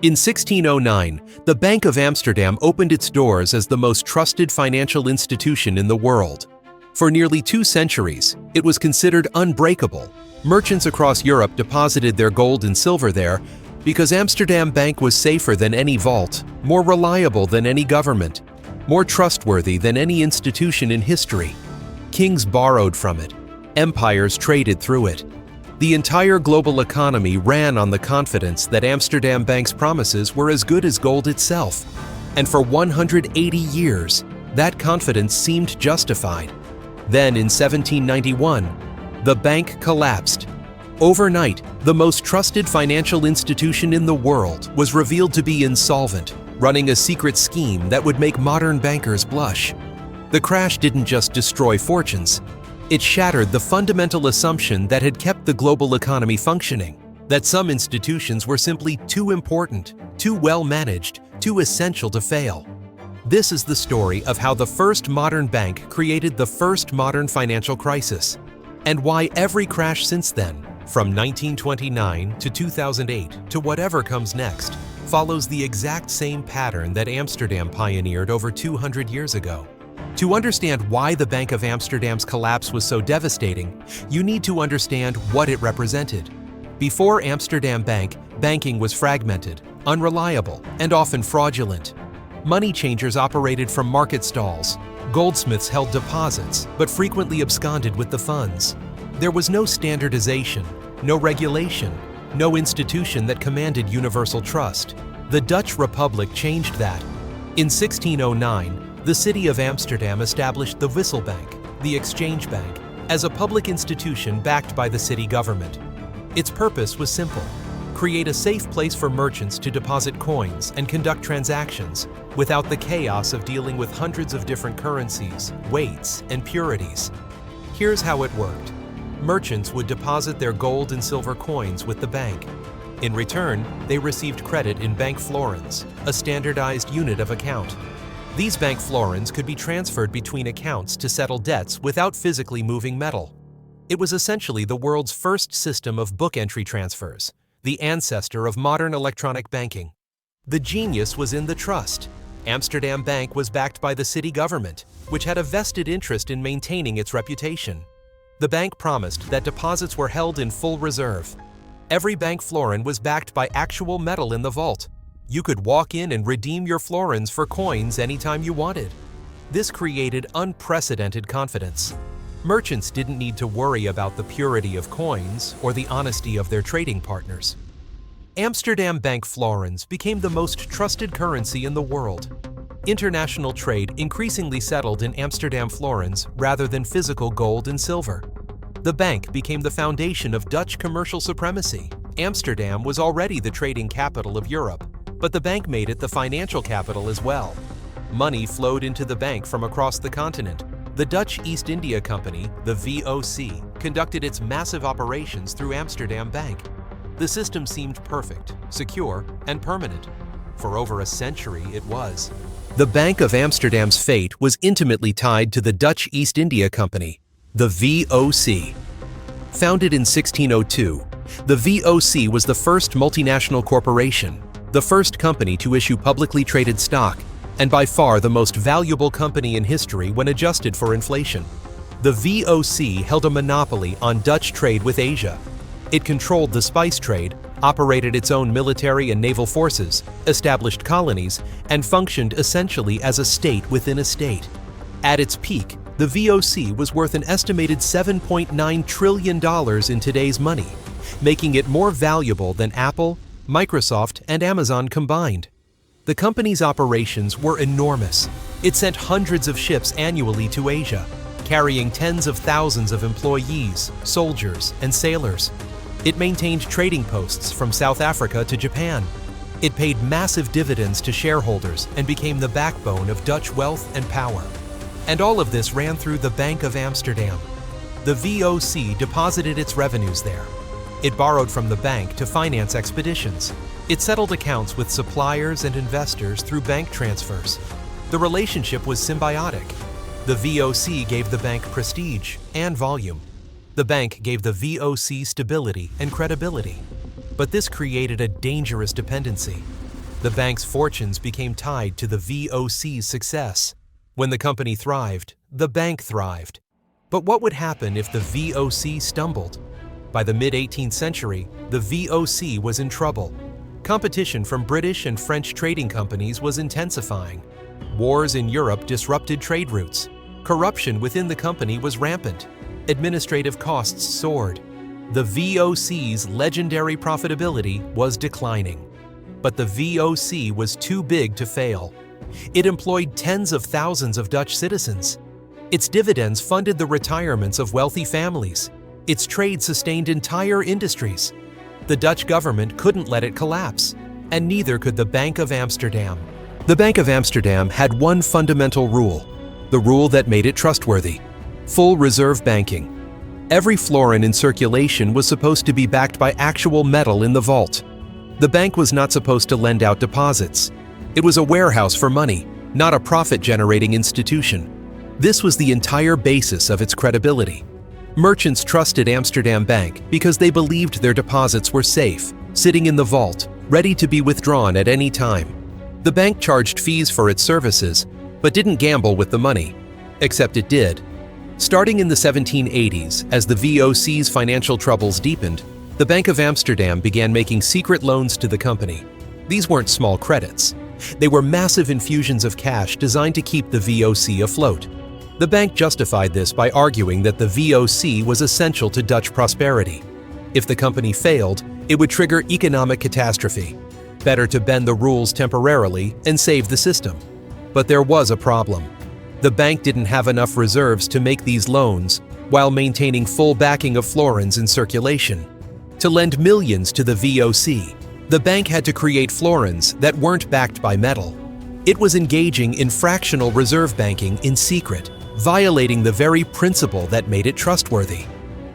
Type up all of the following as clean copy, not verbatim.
In 1609, the Bank of Amsterdam opened its doors as the most trusted financial institution in the world. For nearly 2 centuries, it was considered unbreakable. Merchants across Europe deposited their gold and silver there because Amsterdam Bank was safer than any vault, more reliable than any government, more trustworthy than any institution in history. Kings borrowed from it. Empires traded through it. The entire global economy ran on the confidence that Amsterdam Bank's promises were as good as gold itself. And for 180 years, that confidence seemed justified. Then in 1791, the bank collapsed. Overnight, the most trusted financial institution in the world was revealed to be insolvent, running a secret scheme that would make modern bankers blush. The crash didn't just destroy fortunes. It shattered the fundamental assumption that had kept the global economy functioning, that some institutions were simply too important, too well managed, too essential to fail. This is the story of how the first modern bank created the first modern financial crisis, and why every crash since then, from 1929 to 2008 to whatever comes next, follows the exact same pattern that Amsterdam pioneered over 200 years ago. To understand why the Bank of Amsterdam's collapse was so devastating, you need to understand what it represented. Before Amsterdam Bank, banking was fragmented, unreliable, and often fraudulent. Money changers operated from market stalls. Goldsmiths held deposits, but frequently absconded with the funds. There was no standardization, no regulation, no institution that commanded universal trust. The Dutch Republic changed that. In 1609, the city of Amsterdam established the Wisselbank, the exchange bank, as a public institution backed by the city government. Its purpose was simple: create a safe place for merchants to deposit coins and conduct transactions without the chaos of dealing with hundreds of different currencies, weights, and purities. Here's how it worked. Merchants would deposit their gold and silver coins with the bank. In return, they received credit in bank florins, a standardized unit of account. These bank florins could be transferred between accounts to settle debts without physically moving metal. It was essentially the world's first system of book entry transfers, the ancestor of modern electronic banking. The genius was in the trust. Amsterdam Bank was backed by the city government, which had a vested interest in maintaining its reputation. The bank promised that deposits were held in full reserve. Every bank florin was backed by actual metal in the vault. You could walk in and redeem your florins for coins anytime you wanted. This created unprecedented confidence. Merchants didn't need to worry about the purity of coins or the honesty of their trading partners. Amsterdam Bank florins became the most trusted currency in the world. International trade increasingly settled in Amsterdam florins rather than physical gold and silver. The bank became the foundation of Dutch commercial supremacy. Amsterdam was already the trading capital of Europe, but the bank made it the financial capital as well. Money flowed into the bank from across the continent. The Dutch East India Company, the VOC, conducted its massive operations through Amsterdam Bank. The system seemed perfect, secure, and permanent. For over a century, it was. The Bank of Amsterdam's fate was intimately tied to the Dutch East India Company, the VOC. Founded in 1602, the VOC was the first multinational corporation, the first company to issue publicly traded stock, and by far the most valuable company in history when adjusted for inflation. The VOC held a monopoly on Dutch trade with Asia. It controlled the spice trade, operated its own military and naval forces, established colonies, and functioned essentially as a state within a state. At its peak, the VOC was worth an estimated $7.9 trillion in today's money, making it more valuable than Apple, Microsoft, and Amazon combined. The company's operations were enormous. It sent hundreds of ships annually to Asia, carrying tens of thousands of employees, soldiers, and sailors. It maintained trading posts from South Africa to Japan. It paid massive dividends to shareholders and became the backbone of Dutch wealth and power. And all of this ran through the Bank of Amsterdam. The VOC deposited its revenues there. It borrowed from the bank to finance expeditions. It settled accounts with suppliers and investors through bank transfers. The relationship was symbiotic. The VOC gave the bank prestige and volume. The bank gave the VOC stability and credibility. But this created a dangerous dependency. The bank's fortunes became tied to the VOC's success. When the company thrived, the bank thrived. But what would happen if the VOC stumbled? By the mid-18th century, the VOC was in trouble. Competition from British and French trading companies was intensifying. Wars in Europe disrupted trade routes. Corruption within the company was rampant. Administrative costs soared. The VOC's legendary profitability was declining. But the VOC was too big to fail. It employed tens of thousands of Dutch citizens. Its dividends funded the retirements of wealthy families. Its trade sustained entire industries. The Dutch government couldn't let it collapse, and neither could the Bank of Amsterdam. The Bank of Amsterdam had one fundamental rule, the rule that made it trustworthy: full reserve banking. Every florin in circulation was supposed to be backed by actual metal in the vault. The bank was not supposed to lend out deposits. It was a warehouse for money, not a profit-generating institution. This was the entire basis of its credibility. Merchants trusted Amsterdam Bank because they believed their deposits were safe, sitting in the vault, ready to be withdrawn at any time. The bank charged fees for its services, but didn't gamble with the money, except it did. Starting in the 1780s, as the VOC's financial troubles deepened, the Bank of Amsterdam began making secret loans to the company. These weren't small credits. They were massive infusions of cash designed to keep the VOC afloat. The bank justified this by arguing that the VOC was essential to Dutch prosperity. If the company failed, it would trigger economic catastrophe. Better to bend the rules temporarily and save the system. But there was a problem. The bank didn't have enough reserves to make these loans while maintaining full backing of florins in circulation. To lend millions to the VOC, the bank had to create florins that weren't backed by metal. It was engaging in fractional reserve banking in secret, violating the very principle that made it trustworthy.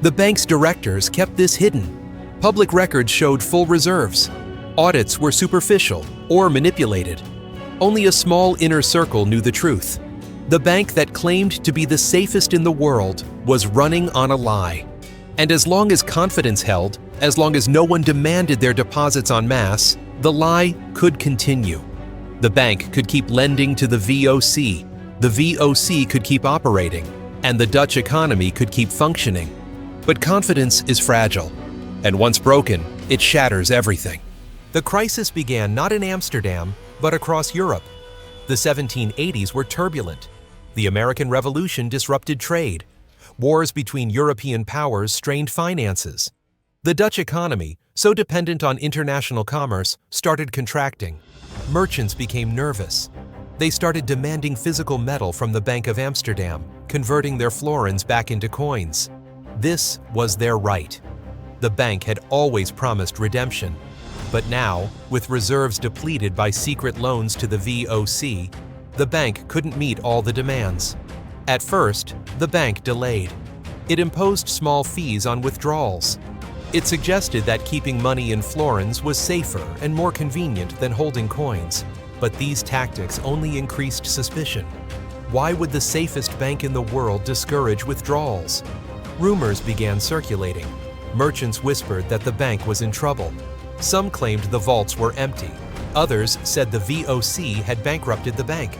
The bank's directors kept this hidden. Public records showed full reserves. Audits were superficial or manipulated. Only a small inner circle knew the truth. The bank that claimed to be the safest in the world was running on a lie. And as long as confidence held, as long as no one demanded their deposits en masse, the lie could continue. The bank could keep lending to the VOC, the VOC could keep operating, and the Dutch economy could keep functioning. But confidence is fragile, and once broken, it shatters everything. The crisis began not in Amsterdam, but across Europe. The 1780s were turbulent. The American Revolution disrupted trade. Wars between European powers strained finances. The Dutch economy, so dependent on international commerce, started contracting. Merchants became nervous. They started demanding physical metal from the Bank of Amsterdam, converting their florins back into coins. This was their right. The bank had always promised redemption. But now, with reserves depleted by secret loans to the VOC, the bank couldn't meet all the demands. At first, the bank delayed. It imposed small fees on withdrawals. It suggested that keeping money in florins was safer and more convenient than holding coins. But these tactics only increased suspicion. Why would the safest bank in the world discourage withdrawals? Rumors began circulating. Merchants whispered that the bank was in trouble. Some claimed the vaults were empty. Others said the VOC had bankrupted the bank.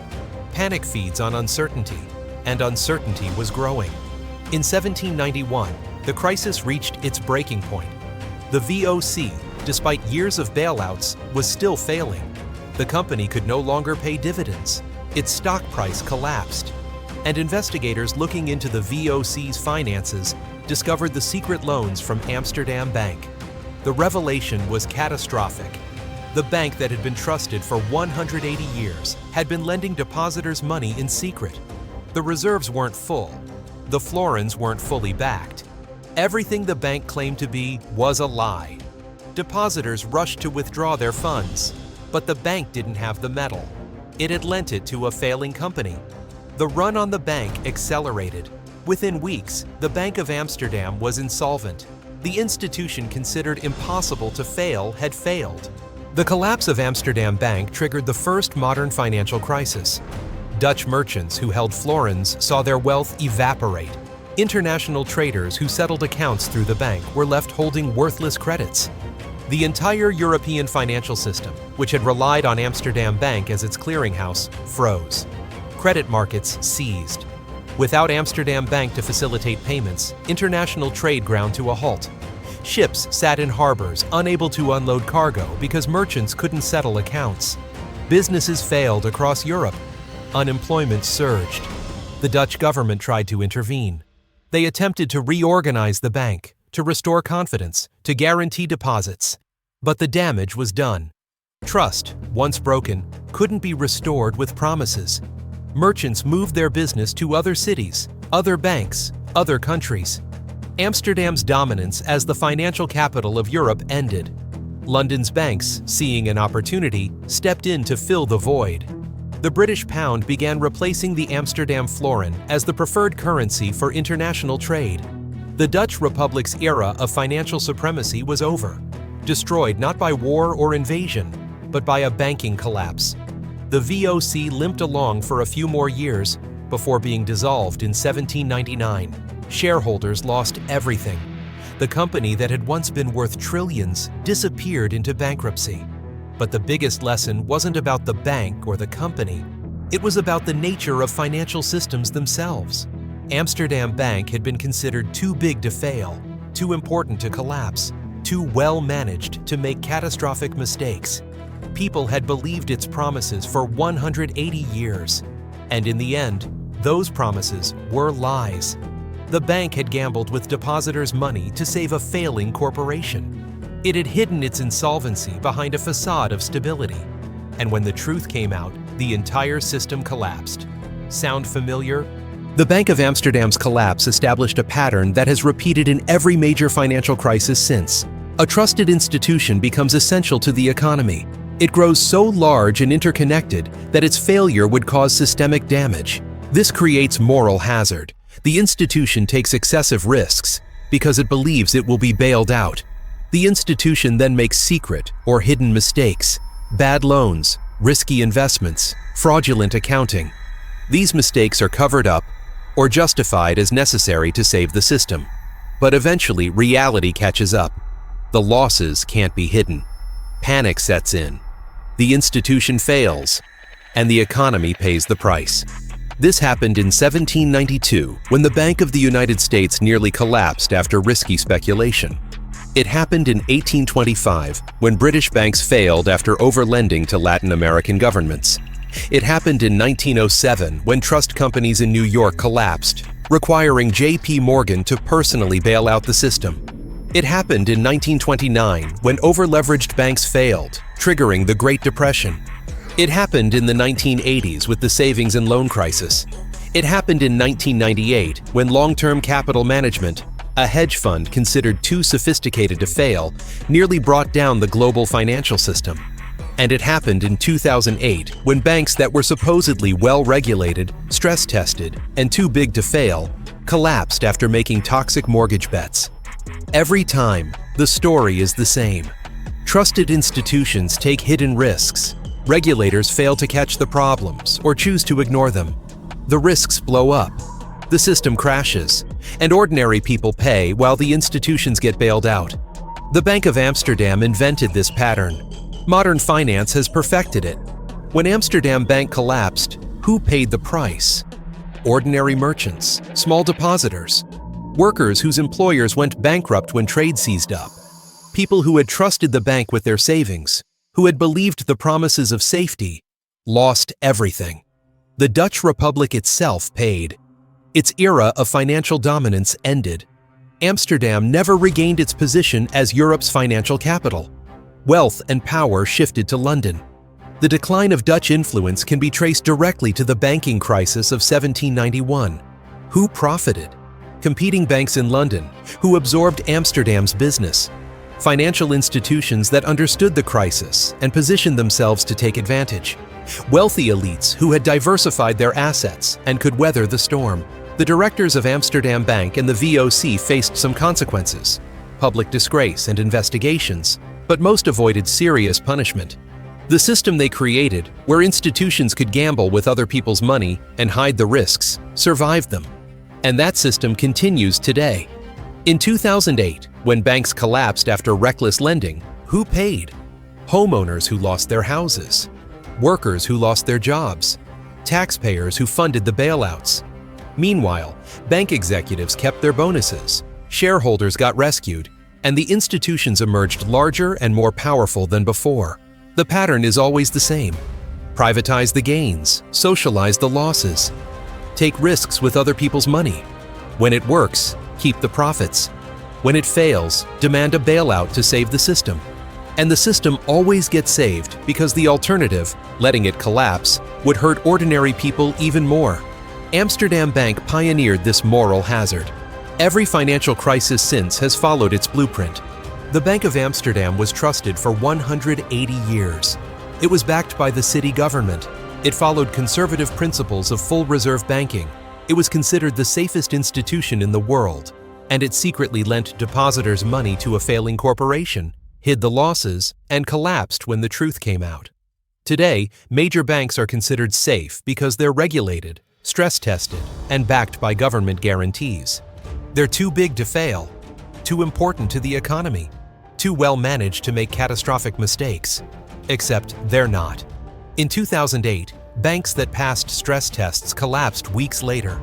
Panic feeds on uncertainty, and uncertainty was growing. In 1791, the crisis reached its breaking point. The VOC, despite years of bailouts, was still failing. The company could no longer pay dividends. Its stock price collapsed. And investigators looking into the VOC's finances discovered the secret loans from Amsterdam Bank. The revelation was catastrophic. The bank that had been trusted for 180 years had been lending depositors money in secret. The reserves weren't full. The florins weren't fully backed. Everything the bank claimed to be was a lie. Depositors rushed to withdraw their funds, but the bank didn't have the metal. It had lent it to a failing company. The run on the bank accelerated. Within weeks, the Bank of Amsterdam was insolvent. The institution considered impossible to fail had failed. The collapse of Amsterdam Bank triggered the first modern financial crisis. Dutch merchants who held florins saw their wealth evaporate. International traders who settled accounts through the bank were left holding worthless credits. The entire European financial system, which had relied on Amsterdam Bank as its clearinghouse, froze. Credit markets seized. Without Amsterdam Bank to facilitate payments, international trade ground to a halt. Ships sat in harbors, unable to unload cargo because merchants couldn't settle accounts. Businesses failed across Europe. Unemployment surged. The Dutch government tried to intervene. They attempted to reorganize the bank, to restore confidence, to guarantee deposits. But the damage was done. Trust, once broken, couldn't be restored with promises. Merchants moved their business to other cities, other banks, other countries. Amsterdam's dominance as the financial capital of Europe ended. London's banks, seeing an opportunity, stepped in to fill the void. The British pound began replacing the Amsterdam florin as the preferred currency for international trade. The Dutch Republic's era of financial supremacy was over, destroyed not by war or invasion, but by a banking collapse. The VOC limped along for a few more years before being dissolved in 1799. Shareholders lost everything. The company that had once been worth trillions disappeared into bankruptcy. But the biggest lesson wasn't about the bank or the company. It was about the nature of financial systems themselves. Amsterdam Bank had been considered too big to fail, too important to collapse, too well managed to make catastrophic mistakes. People had believed its promises for 180 years. And in the end, those promises were lies. The bank had gambled with depositors' money to save a failing corporation. It had hidden its insolvency behind a facade of stability. And when the truth came out, the entire system collapsed. Sound familiar? The Bank of Amsterdam's collapse established a pattern that has repeated in every major financial crisis since. A trusted institution becomes essential to the economy. It grows so large and interconnected that its failure would cause systemic damage. This creates moral hazard. The institution takes excessive risks because it believes it will be bailed out. The institution then makes secret or hidden mistakes, bad loans, risky investments, fraudulent accounting. These mistakes are covered up or justified as necessary to save the system. But eventually, reality catches up. The losses can't be hidden. Panic sets in. The institution fails, and the economy pays the price. This happened in 1792, when the Bank of the United States nearly collapsed after risky speculation. It happened in 1825, when British banks failed after overlending to Latin American governments. It happened in 1907, when trust companies in New York collapsed, requiring J.P. Morgan to personally bail out the system. It happened in 1929, when over-leveraged banks failed, triggering the Great Depression. It happened in the 1980s with the savings and loan crisis. It happened in 1998, when long-term capital management, a hedge fund considered too sophisticated to fail, nearly brought down the global financial system. And it happened in 2008, when banks that were supposedly well-regulated, stress-tested, and too big to fail, collapsed after making toxic mortgage bets. Every time, the story is the same. Trusted institutions take hidden risks. Regulators fail to catch the problems or choose to ignore them. The risks blow up. The system crashes, and ordinary people pay while the institutions get bailed out. The Bank of Amsterdam invented this pattern. Modern finance has perfected it. When Amsterdam Bank collapsed, who paid the price? Ordinary merchants, small depositors, workers whose employers went bankrupt when trade seized up, people who had trusted the bank with their savings, who had believed the promises of safety, lost everything. The Dutch Republic itself paid. Its era of financial dominance ended. Amsterdam never regained its position as Europe's financial capital. Wealth and power shifted to London. The decline of Dutch influence can be traced directly to the banking crisis of 1791. Who profited? Competing banks in London, who absorbed Amsterdam's business. Financial institutions that understood the crisis and positioned themselves to take advantage. Wealthy elites who had diversified their assets and could weather the storm. The directors of Amsterdam Bank and the VOC faced some consequences, public disgrace and investigations, but most avoided serious punishment. The system they created, where institutions could gamble with other people's money and hide the risks, survived them. And that system continues today. In 2008, when banks collapsed after reckless lending, Who paid? Homeowners who lost their houses, workers who lost their jobs, taxpayers who funded the bailouts. Meanwhile, bank executives kept their bonuses, shareholders got rescued, and the institutions emerged larger and more powerful than before. The pattern is always the same. Privatize the gains, socialize the losses. Take risks with other people's money. When it works, keep the profits. When it fails, demand a bailout to save the system. And the system always gets saved because the alternative, letting it collapse, would hurt ordinary people even more. Amsterdam Bank pioneered this moral hazard. Every financial crisis since has followed its blueprint. The Bank of Amsterdam was trusted for 180 years. It was backed by the city government. It followed conservative principles of full reserve banking. It was considered the safest institution in the world, and it secretly lent depositors money to a failing corporation, hid the losses, and collapsed when the truth came out. Today, major banks are considered safe because they're regulated, stress-tested, and backed by government guarantees. They're too big to fail, too important to the economy, too well managed to make catastrophic mistakes. Except they're not. In 2008, banks that passed stress tests collapsed weeks later.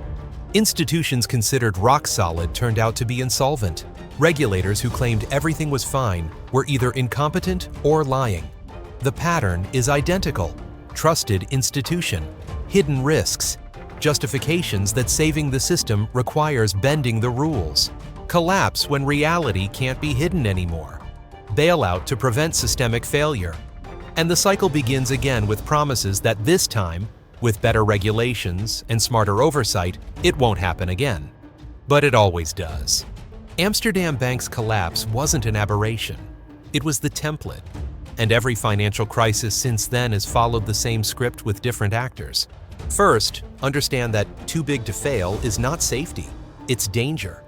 Institutions considered rock solid turned out to be insolvent. Regulators who claimed everything was fine were either incompetent or lying. The pattern is identical: trusted institution, hidden risks, justifications that saving the system requires bending the rules, collapse when reality can't be hidden anymore, bailout to prevent systemic failure. And the cycle begins again with promises that this time, with better regulations and smarter oversight, it won't happen again. But it always does. Amsterdam Bank's collapse wasn't an aberration. It was the template. And every financial crisis since then has followed the same script with different actors. First, understand that too big to fail is not safety, it's danger.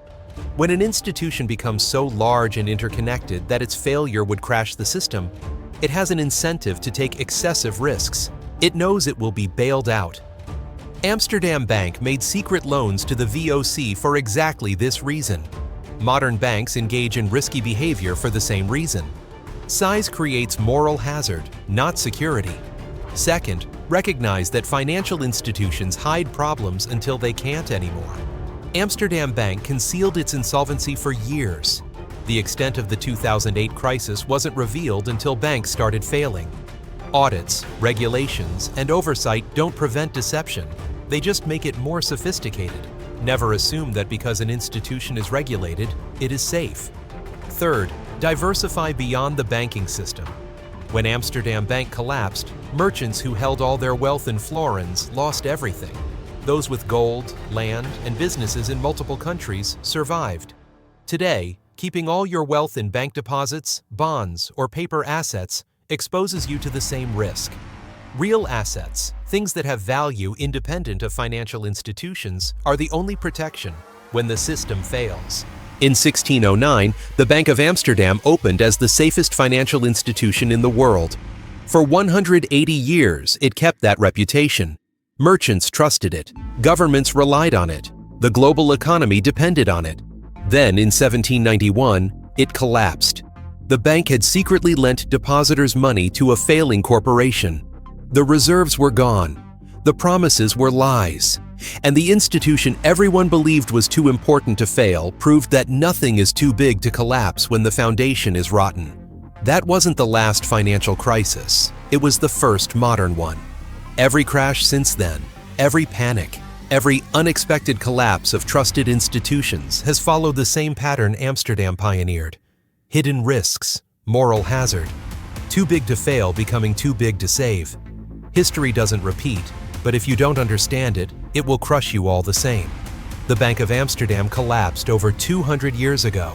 When an institution becomes so large and interconnected that its failure would crash the system, it has an incentive to take excessive risks. It knows it will be bailed out. Amsterdam Bank made secret loans to the VOC for exactly this reason. Modern banks engage in risky behavior for the same reason. Size creates moral hazard, not security. Second, recognize that financial institutions hide problems until they can't anymore. Amsterdam Bank concealed its insolvency for years. The extent of the 2008 crisis wasn't revealed until banks started failing. Audits, regulations, and oversight don't prevent deception. They just make it more sophisticated. Never assume that because an institution is regulated, it is safe. Third, diversify beyond the banking system. When Amsterdam Bank collapsed, merchants who held all their wealth in florins lost everything. Those with gold, land, and businesses in multiple countries survived. Today, keeping all your wealth in bank deposits, bonds, or paper assets exposes you to the same risk. Real assets, things that have value independent of financial institutions, are the only protection when the system fails. In 1609, the Bank of Amsterdam opened as the safest financial institution in the world. For 180 years, it kept that reputation. Merchants trusted it, governments relied on it, the global economy depended on it. Then, in 1791, it collapsed. The bank had secretly lent depositors money to a failing corporation. The reserves were gone. The promises were lies. And the institution everyone believed was too important to fail proved that nothing is too big to collapse when the foundation is rotten. That wasn't the last financial crisis. It was the first modern one. Every crash since then, every panic, every unexpected collapse of trusted institutions has followed the same pattern Amsterdam pioneered. Hidden risks, moral hazard, too big to fail becoming too big to save. History doesn't repeat, but if you don't understand it, it will crush you all the same. The Bank of Amsterdam collapsed over 200 years ago.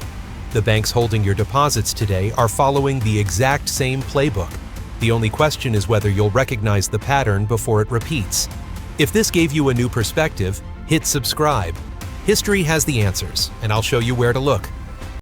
The banks holding your deposits today are following the exact same playbook. The only question is whether you'll recognize the pattern before it repeats. If this gave you a new perspective, hit subscribe. History has the answers, and I'll show you where to look.